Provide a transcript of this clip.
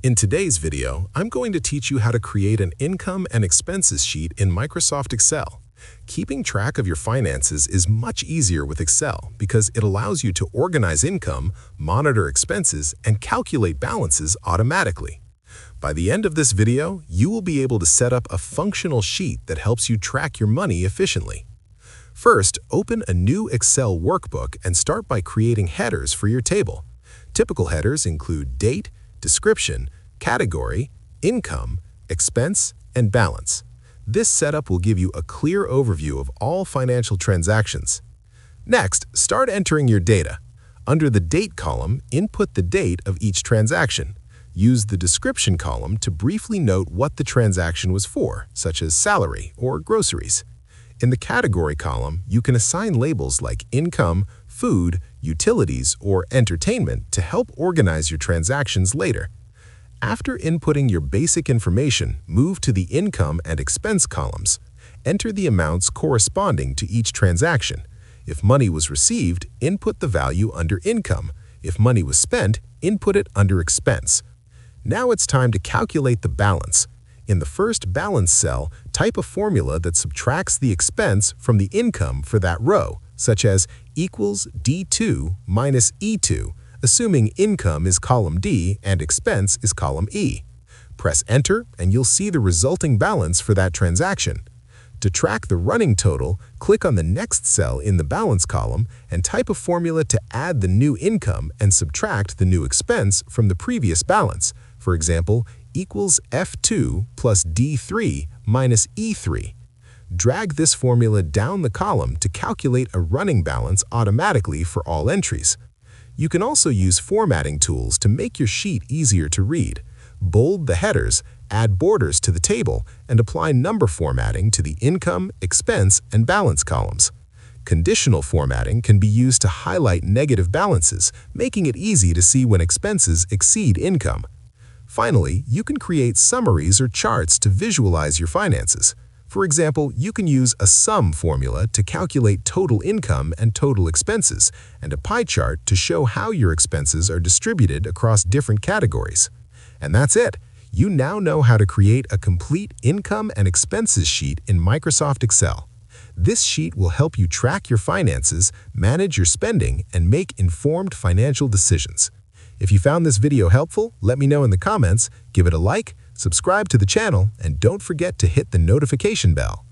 In today's video, I'm going to teach you how to create an income and expenses sheet in Microsoft Excel. Keeping track of your finances is much easier with Excel because it allows you to organize income, monitor expenses, and calculate balances automatically. By the end of this video, you will be able to set up a functional sheet that helps you track your money efficiently. First, open a new Excel workbook and start by creating headers for your table. Typical headers include date, description, category, income, expense, and balance. This setup will give you a clear overview of all financial transactions. Next, start entering your data. Under the Date column, input the date of each transaction. Use the Description column to briefly note what the transaction was for, such as salary or groceries. In the Category column, you can assign labels like income, food, utilities, or entertainment to help organize your transactions later. After inputting your basic information, move to the Income and Expense columns. Enter the amounts corresponding to each transaction. If money was received, input the value under Income. If money was spent, input it under Expense. Now it's time to calculate the balance. In the first balance cell, type a formula that subtracts the expense from the income for that row, such as equals D2 minus E2, assuming income is column D and expense is column E. Press Enter and you'll see the resulting balance for that transaction. To track the running total, click on the next cell in the balance column and type a formula to add the new income and subtract the new expense from the previous balance. For example, equals F2 plus D3 minus E3. Drag this formula down the column to calculate a running balance automatically for all entries. You can also use formatting tools to make your sheet easier to read. Bold the headers, add borders to the table, and apply number formatting to the income, expense, and balance columns. Conditional formatting can be used to highlight negative balances, making it easy to see when expenses exceed income. Finally, you can create summaries or charts to visualize your finances. For example, you can use a sum formula to calculate total income and total expenses, and a pie chart to show how your expenses are distributed across different categories. And that's it. You now know how to create a complete income and expenses sheet in Microsoft Excel. This sheet will help you track your finances, manage your spending, and make informed financial decisions. If you found this video helpful, let me know in the comments, give it a like, subscribe to the channel, and don't forget to hit the notification bell.